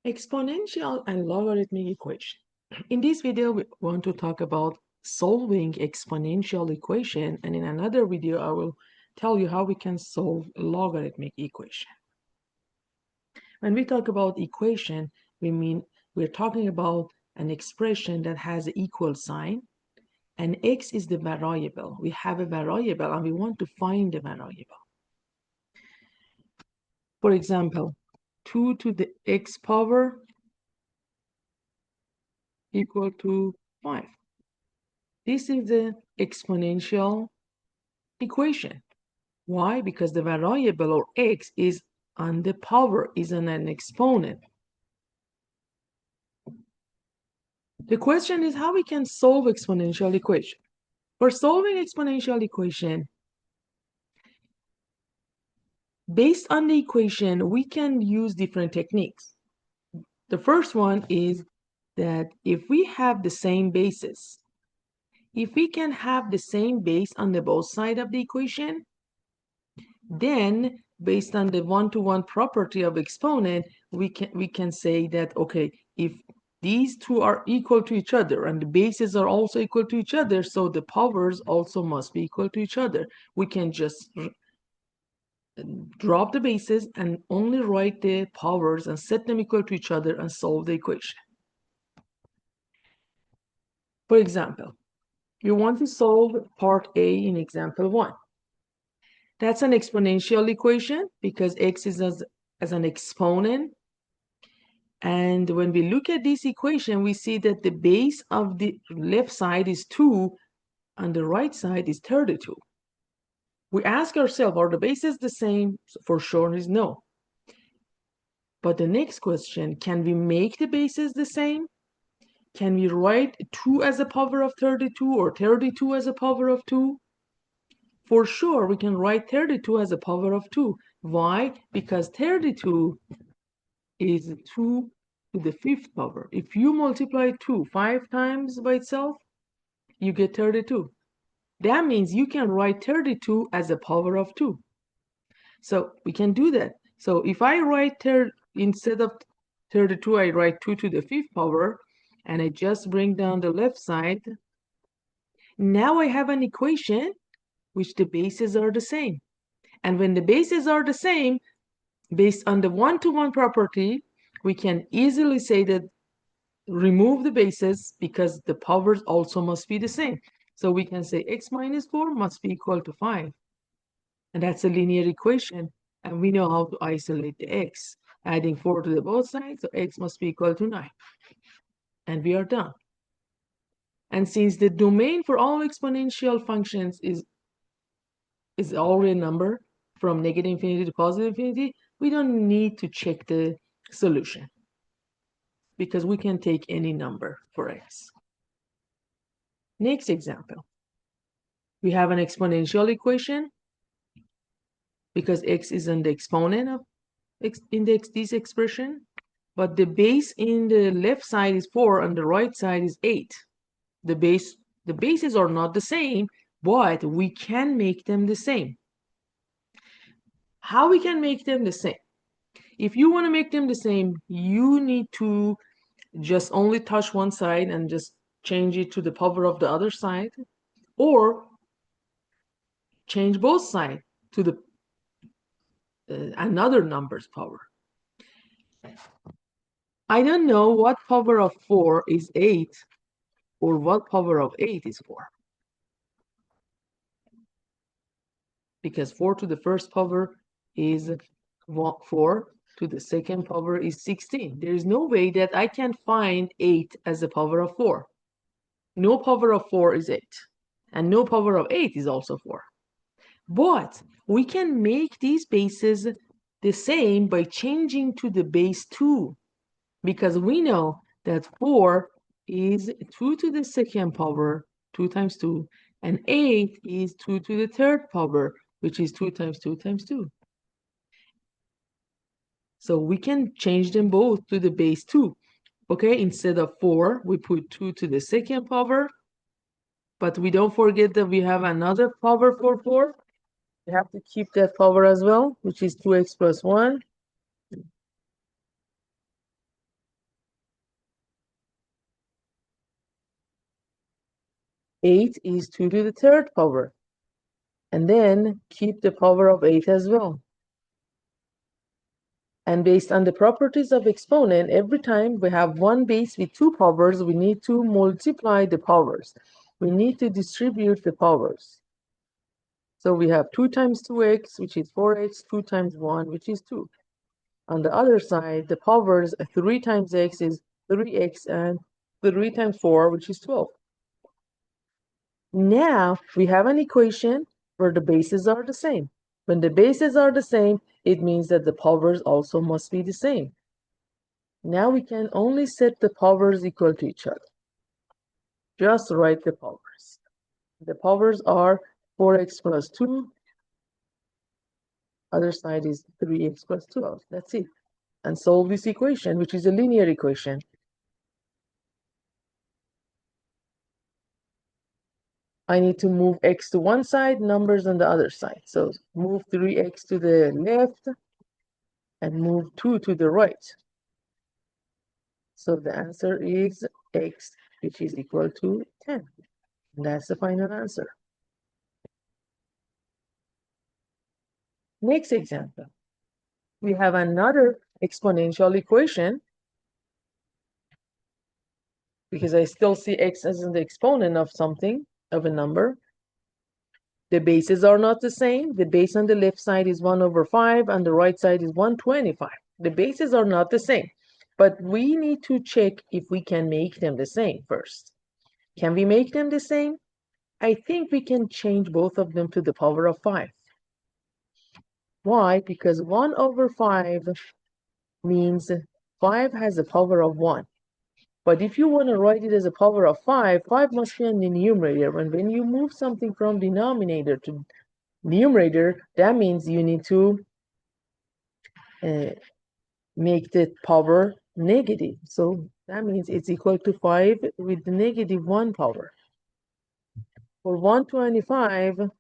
Exponential and logarithmic equation. In this video, we want to talk about solving exponential equation, and in another video, I will tell you how we can solve a logarithmic equation. When we talk about equation, we mean we're talking about an expression that has an equal sign, and x is the variable. We have a variable, and we want to find the variable. For example, 2 to the x power equal to 5. This is the exponential equation. Why? Because the variable, or x, is on the power, is on an exponent. The question is how we can solve exponential equation. For solving exponential equation, based on the equation, we can use different techniques. The first one is that if we have the same bases, if we can have the same base on the both sides of the equation, then based on the one-to-one property of exponent, we can say that, okay, if these two are equal to each other and the bases are also equal to each other, so the powers also must be equal to each other. We can just drop the bases and only write the powers and set them equal to each other and solve the equation. For example, you want to solve part A in example 1. That's an exponential equation because x is as an exponent. And when we look at this equation, we see that the base of the left side is 2 and the right side is 32. We ask ourselves, are the bases the same? For sure is no. But the next question, can we make the bases the same? Can we write 2 as a power of 32 or 32 as a power of 2? For sure, we can write 32 as a power of 2. Why? Because 32 is 2 to the 5th power. If you multiply 2 5 times by itself, you get 32. That means you can write 32 as a power of 2. So we can do that. So if I write instead of 32, I write 2 to the 5th power, and I just bring down the left side. Now I have an equation which the bases are the same. And when the bases are the same, based on the one-to-one property, we can easily say that remove the bases because the powers also must be the same. So we can say x minus 4 must be equal to 5. And that's a linear equation. And we know how to isolate the x. Adding 4 to the both sides, so x must be equal to 9. And we are done. And since the domain for all exponential functions is already a number from negative infinity to positive infinity, we don't need to check the solution because we can take any number for x. Next example. We have an exponential equation because x is in the exponent of this expression, but the base in the left side is 4 and the right side is 8. The bases are not the same, but we can make them the same. How we can make them the same? If you want to make them the same, you need to just only touch one side and just change it to the power of the other side, or change both sides to the another number's power. I don't know what power of 4 is 8 or what power of 8 is 4. Because 4 to the first power is 4 to the second power is 16. There is no way that I can find 8 as a power of 4. No power of 4 is 8. And no power of 8 is also 4. But we can make these bases the same by changing to the base 2. Because we know that 4 is 2 to the second power, 2 times 2. And 8 is 2 to the third power, which is 2 times 2 times 2. So we can change them both to the base 2. Okay, instead of 4, we put 2 to the second power. But we don't forget that we have another power for 4. We have to keep that power as well, which is 2x plus 1. 8 is 2 to the third power. And then keep the power of 8 as well. And based on the properties of exponent, every time we have one base with two powers, we need to multiply the powers. We need to distribute the powers. So we have 2 times 2x, which is 4x, 2 times 1, which is 2. On the other side, the powers 3 times x is 3x, and 3 times 4, which is 12. Now we have an equation where the bases are the same. When the bases are the same, it means that the powers also must be the same. Now we can only set the powers equal to each other. Just write the powers. The powers are 4x plus 2. Other side is 3x plus 12. That's it. And solve this equation, which is a linear equation. I need to move x to one side, numbers on the other side. So move 3x to the left and move 2 to the right. So the answer is x, which is equal to 10. And that's the final answer. Next example. We have another exponential equation, because I still see x as the exponent of something, of a number. The bases are not the same. The base on the left side is 1 over 5, and the right side is 125. The bases are not the same, but we need to check if we can make them the same first. Can we make them the same? I think we can change both of them to the power of 5. Why? Because 1 over 5 means 5 has a power of 1. But if you want to write it as a power of 5, 5 must be in the numerator. And when you move something from denominator to numerator, that means you need to make the power negative. So that means it's equal to 5 with the negative 1 power. For 125,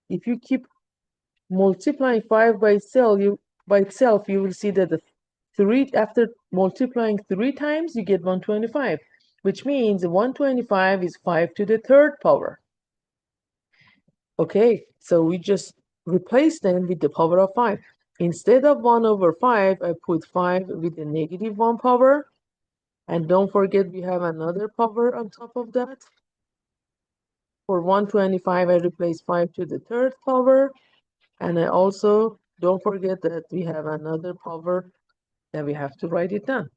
if you keep multiplying 5 by itself, you will see that the 3, after multiplying 3 times, you get 125, which means 125 is 5 to the third power. Okay, so we just replace them with the power of 5. Instead of 1 over 5, I put 5 with the negative 1 power. And don't forget, we have another power on top of that. For 125, I replace 5 to the third power. And I also don't forget that we have another power that we have to write it down.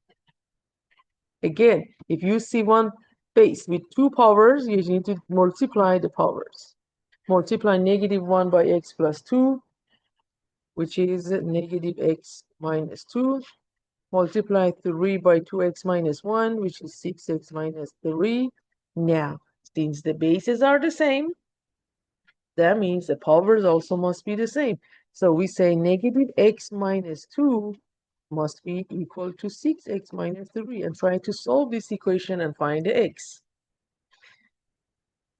Again, if you see one base with 2 powers, you need to multiply the powers. Multiply negative 1 by x plus 2, which is negative x minus 2. Multiply 3 by 2x minus 1, which is 6x minus 3. Now, since the bases are the same, that means the powers also must be the same. So we say negative x minus 2 must be equal to 6x minus 3, and try to solve this equation and find the x.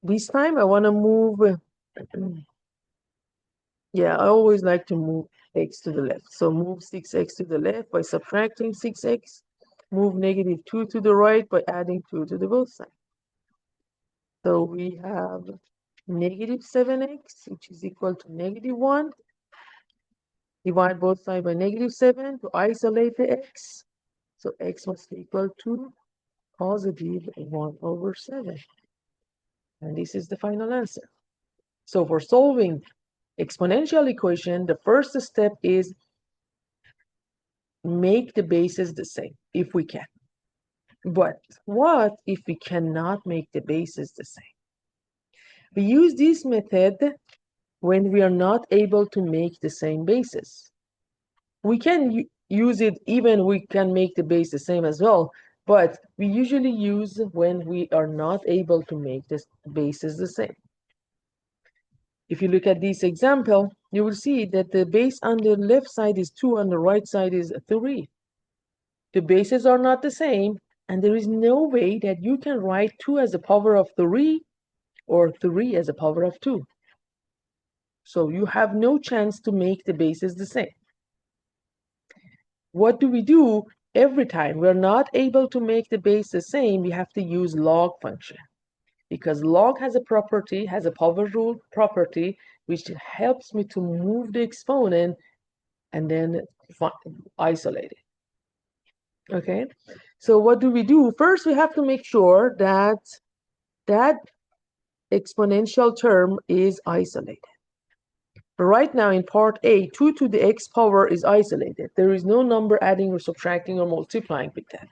This time I want to move, yeah, I always like to move x to the left. So move 6x to the left by subtracting 6x. Move negative 2 to the right by adding 2 to the both sides. So we have negative 7x, which is equal to negative 1. Divide both sides by negative 7 to isolate the x. So x must be equal to positive 1 over 7. And this is the final answer. So for solving exponential equation, the first step is make the bases the same, if we can. But what if we cannot make the bases the same? We use this method when we are not able to make the same bases. We can use it even we can make the base the same as well, but we usually use when we are not able to make the bases the same. If you look at this example, you will see that the base on the left side is 2, on the right side is 3. The bases are not the same, and there is no way that you can write 2 as a power of 3 or 3 as a power of 2. So you have no chance to make the bases the same. What do we do? Every time we're not able to make the base the same, we have to use log function. because log has a property, has a power rule property, which helps me to move the exponent and then isolate it. Okay, so what do we do? First, we have to make sure that that exponential term is isolated. Right now in part A, 2 to the x power is isolated. There is no number adding or subtracting or multiplying with that.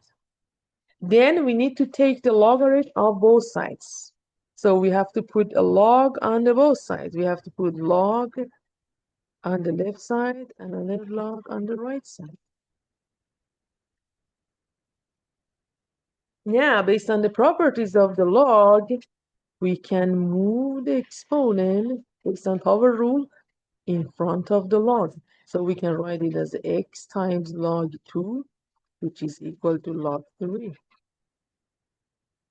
Then we need to take the logarithm of both sides. So we have to put a log on the both sides. We have to put log on the left side and another log on the right side. Yeah, based on the properties of the log, we can move the exponent based on power rule in front of the log. So we can write it as x times log 2, which is equal to log 3.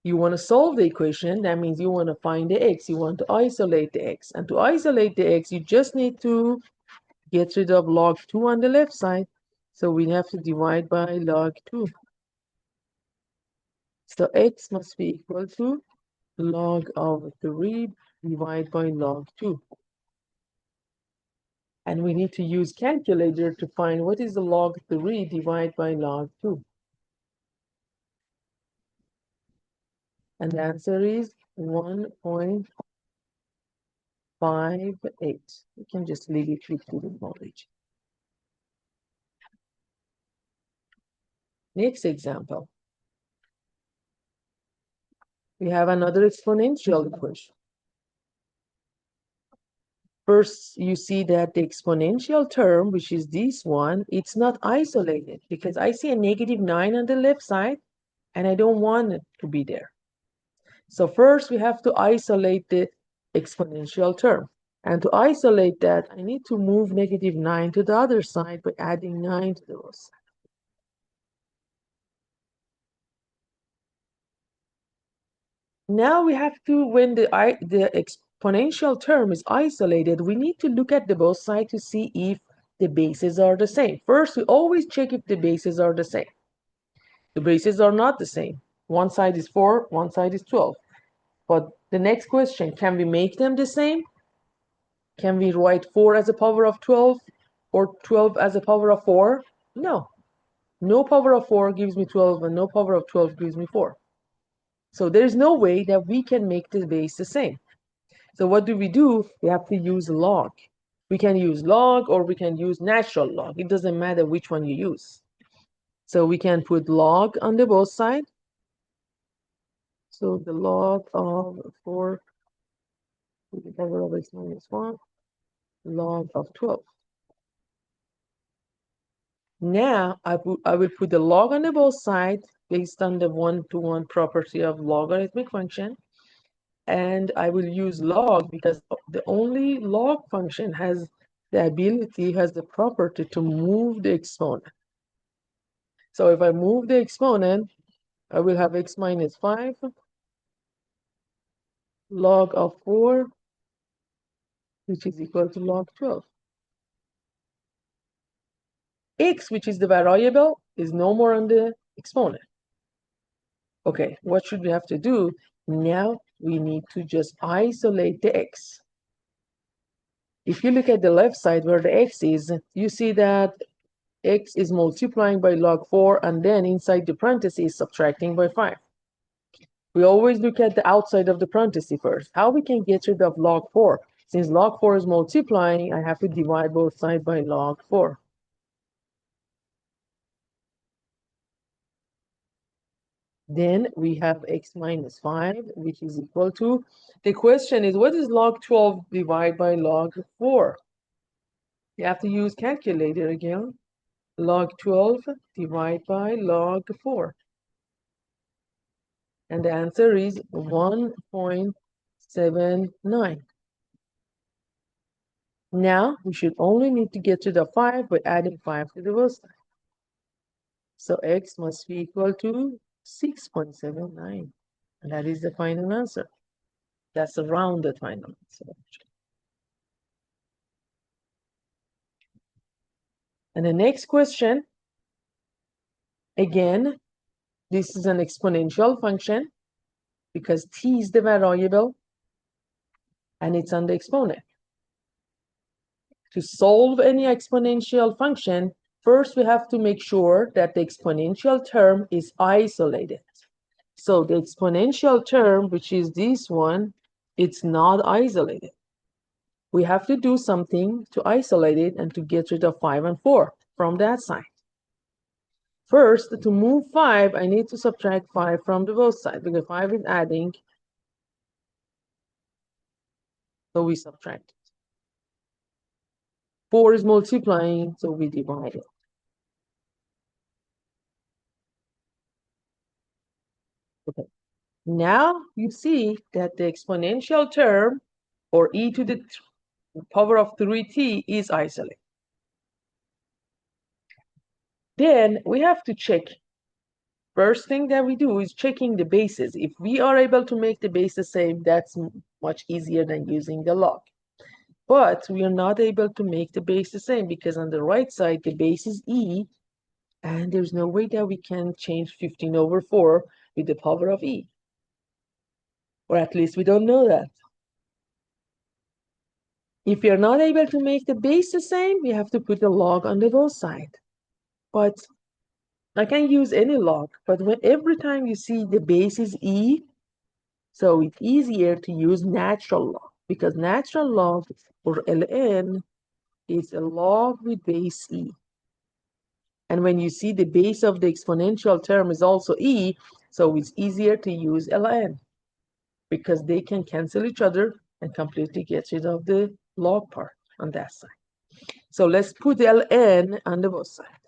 You want to solve the equation, that means you want to find the x, you want to isolate the x. And to isolate the x, you just need to get rid of log 2 on the left side. So we have to divide by log 2. So x must be equal to log of 3 divided by log 2. And we need to use calculator to find what is the log 3 divided by log 2. And the answer is 1.58. You can just leave it with the knowledge. Next example. We have another exponential equation. First, you see that the exponential term, which is this one, it's not isolated because I see a -9 on the left side and I don't want it to be there. So first we have to isolate the exponential term. And to isolate that, I need to move -9 to the other side by adding 9 to those. Now we have to, when the exponential term is isolated, we need to look at the both sides to see if the bases are the same. First, we always check if the bases are the same. The bases are not the same. One side is 4, one side is 12. But the next question, can we make them the same? Can we write 4 as a power of 12 or 12 as a power of 4? No. No power of 4 gives me 12 and no power of 12 gives me 4. So there's no way that we can make the base the same. So what do? We have to use log. We can use log or we can use natural log. It doesn't matter which one you use. So we can put log on the both sides. So the log of 4 to the power of x minus 1, log of 12. Now I will put the log on the both sides based on the one-to-one property of logarithmic function. And I will use log because the only log function has the property to move the exponent. So if I move the exponent, I will have x minus 5 log of 4, which is equal to log 12. X, which is the variable, is no more on the exponent. Okay, what should we have to do? Now we need to just isolate the x. If you look at the left side where the x is, you see that x is multiplying by log 4 and then inside the parentheses subtracting by 5. We always look at the outside of the parenthesis first. How we can get rid of log 4? Since log 4 is multiplying, I have to divide both sides by log 4. Then we have x minus 5, which is equal to, the question is, what is log 12 divided by log 4? You have to use calculator again. Log 12 divided by log 4. And the answer is 1.79. Now we should only need to get rid of 5 by adding 5 to the both sides. So x must be equal to 6.79. And that is the final answer. That's a rounded final answer. And the next question, again, this is an exponential function. because t is the variable and it's on the exponent. To solve any exponential function, first we have to make sure that the exponential term is isolated. So the exponential term, which is this one, it's not isolated. We have to do something to isolate it and to get rid of 5 and 4 from that side. First, to move 5, I need to subtract 5 from the both sides because 5 is adding, so we subtract it. 4 is multiplying, so we divide it. Okay. Now you see that the exponential term, or e to the power of 3t, is isolated. Then we have to check. First thing that we do is checking the bases. If we are able to make the base the same, that's much easier than using the log. But we are not able to make the base the same because on the right side, the base is e, and there's no way that we can change 15 over 4 with the power of e. Or at least we don't know that. If you're not able to make the base the same, we have to put the log on the both side. But I can use any log, but every time you see the base is e, so it's easier to use natural log because natural log, or ln, is a log with base e. And when you see the base of the exponential term is also e, so it's easier to use ln because they can cancel each other and completely get rid of the log part on that side. So let's put ln on the both sides.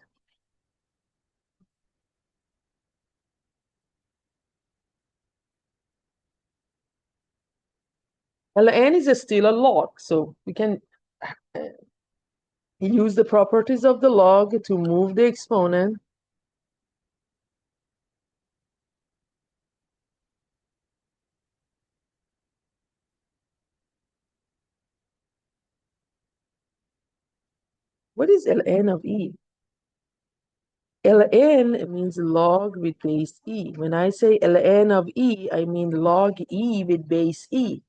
ln is still a log, so we can use the properties of the log to move the exponent. What is ln of e? ln means log with base e. When I say ln of e, I mean log e with base e.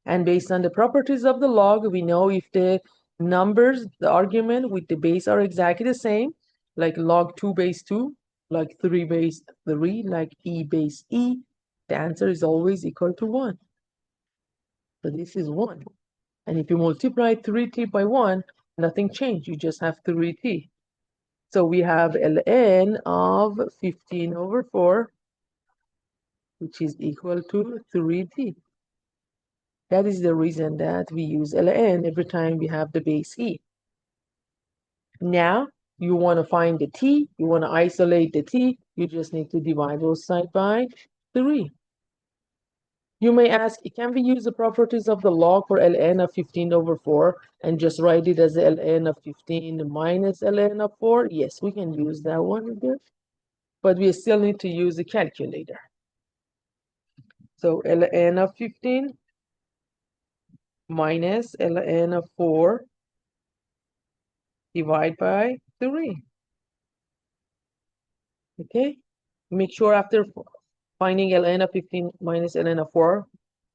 And based on the properties of the log, we know if the numbers, the argument with the base are exactly the same, like log 2 base 2, like 3 base 3, like e base e, the answer is always equal to 1. So this is 1. And if you multiply 3t by 1, nothing changed. You just have 3t. So we have ln of 15 over 4, which is equal to 3t. That is the reason that we use ln every time we have the base e. Now, you want to find the t, you want to isolate the t, you just need to divide both sides by 3. You may ask, can we use the properties of the log for ln of 15 over 4 and just write it as ln of 15 minus ln of 4? Yes, we can use that one there, but we still need to use the calculator. So ln of 15 minus ln of 4 divide by 3. Okay, make sure after finding ln of 15 minus ln of 4,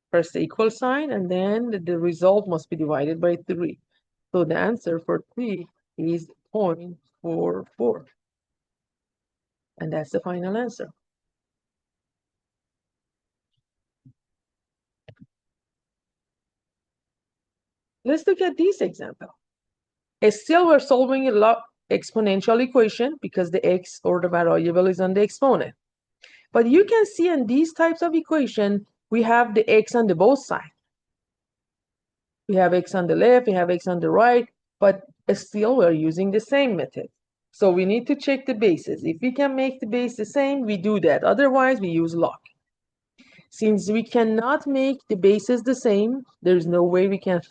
press the equal sign, and then the result must be divided by 3. So the answer for 3 is 0.44. And that's the final answer. Let's look at this example. Still, we're solving a exponential equation because the x, or the variable, is on the exponent. But you can see in these types of equation, we have the x on the both sides. We have x on the left, we have x on the right, but still we're using the same method. So we need to check the bases. If we can make the base the same, we do that. Otherwise, we use log. Since we cannot make the bases the same, there's no way we can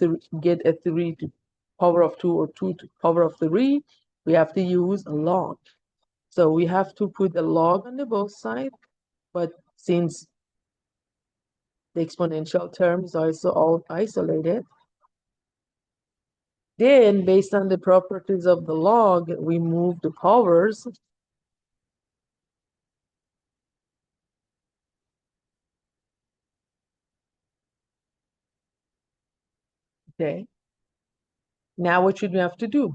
get a 3 to power of 2 or 2 to power of 3. We have to use a log. So we have to put a log on the both sides, but since the exponential term is also all isolated, then based on the properties of the log, we move the powers. Okay. Now what should we have to do?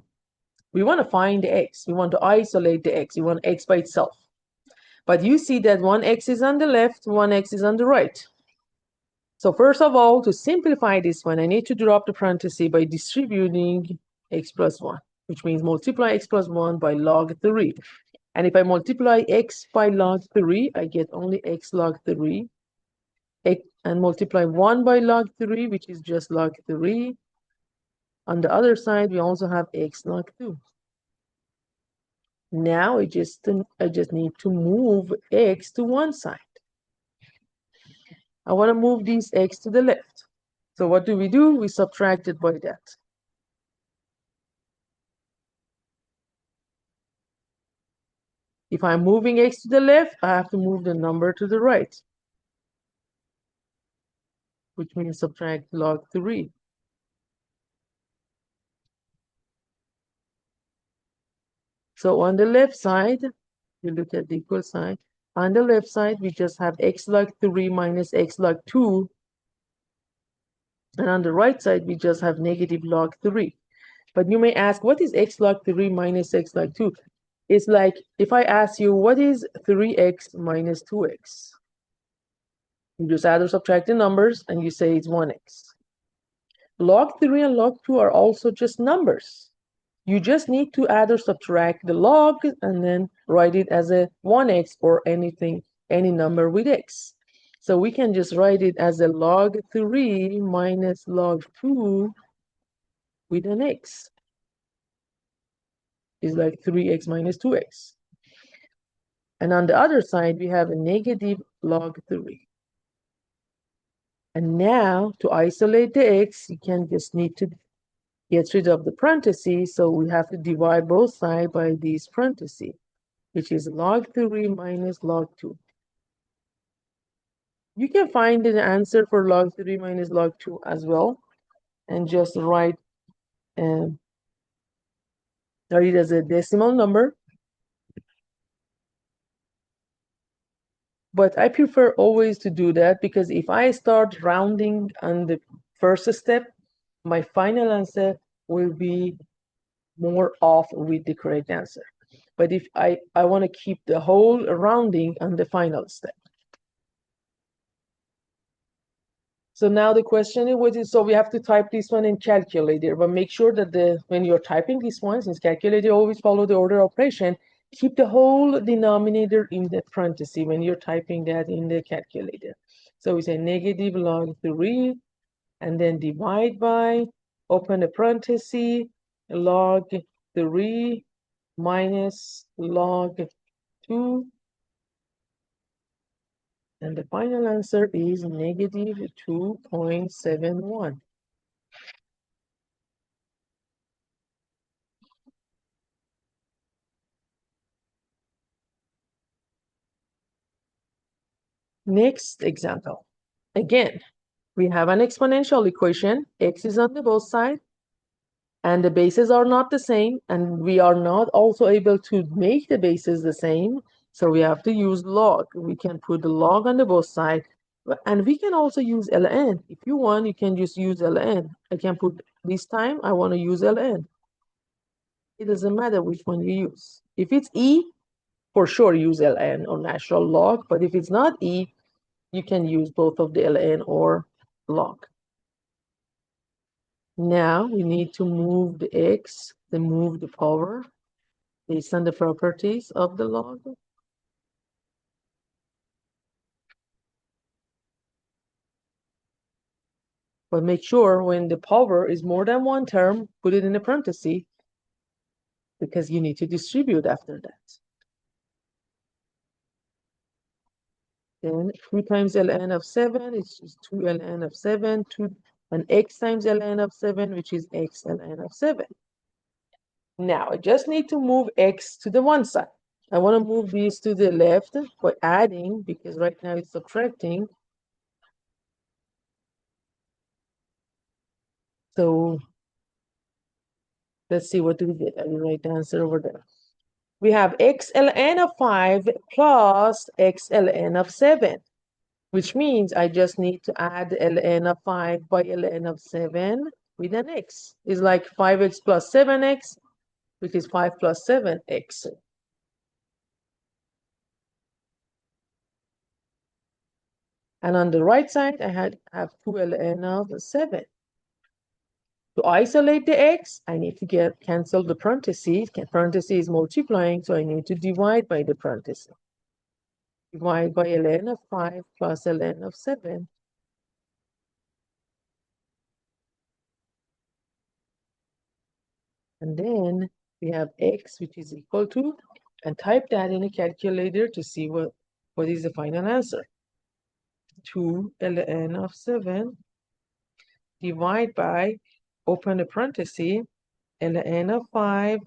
We want to find the x. We want to isolate the x. We want x by itself. But you see that one x is on the left, one x is on the right. So first of all, to simplify this one, I need to drop the parenthesis by distributing x plus 1, which means multiply x plus 1 by log 3. And if I multiply x by log 3, I get only x log 3. And multiply 1 by log 3, which is just log 3. On the other side, we also have x log 2. Now I just need to move x to one side. I want to move these x to the left. So what do? We subtract it by that. If I'm moving x to the left, I have to move the number to the right, which means subtract log 3. So on the left side, you look at the equal sign. On the left side, we just have x log 3 minus x log 2. And on the right side, we just have negative log 3. But you may ask, what is x log 3 minus x log 2? It's like if I ask you, what is 3x minus 2x? You just add or subtract the numbers, and you say it's 1x. Log 3 and log 2 are also just numbers. You just need to add or subtract the log and then write it as a 1x or any number with x. So we can just write it as a log 3 minus log 2 with an x. It's like 3x minus 2x. And on the other side, we have a negative log 3. And now, to isolate the x, you can just need to get rid of the parentheses, so we have to divide both sides by these parentheses, which is log 3 minus log 2. You can find the answer for log 3 minus log 2 as well, and just write it as a decimal number. But I prefer always to do that, because if I start rounding on the first step, my final answer will be more off with the correct answer. But if I want to keep the whole rounding on the final step. So now the question is, so we have to type this one in calculator, but make sure that when you're typing this one, since calculator always follow the order operation, keep the whole denominator in the parenthesis when you're typing that in the calculator. So we say negative log 3, and then divide by, open the parenthesis, log 3 minus log 2. And the final answer is negative 2.71. Next example. Again, we have an exponential equation. X is on the both sides, and the bases are not the same, and we are not also able to make the bases the same, so we have to use log. We can put the log on the both sides, and we can also use ln. If you want, you can just use ln. I can put, this time I want to use ln. It doesn't matter which one you use. If it's e, for sure use ln or natural log, but if it's not e, you can use both of the ln or log. Now we need to move the x, then move the power based on the properties of the log. But make sure when the power is more than one term, put it in a parenthesis, because you need to distribute after that. Then 2 times ln of 7, it's just 2 ln of 7, and x times ln of 7, which is x ln of 7. Now I just need to move x to the one side. I want to move these to the left by adding, because right now it's subtracting. So let's see, what do we get? I will write the answer over there. We have x ln of 5 plus x ln of 7, which means I just need to add ln of 5 by ln of 7. with an x. It's like 5x plus 7x, which is 5 plus 7x. And on the right side, I have 2 ln of 7. To isolate the x, I need to cancel the parentheses. Parentheses is multiplying, so I need to divide by the parentheses. Divide by ln of 5 plus ln of 7. And then we have x, which is equal to, and type that in a calculator to see what is the final answer. 2 ln of 7 divide by, open the parenthesis, ln of 5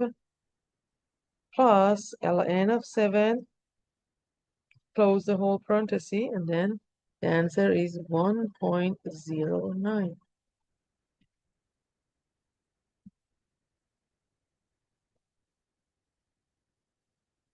plus ln of 7, close the whole parenthesis, and then the answer is 1.09.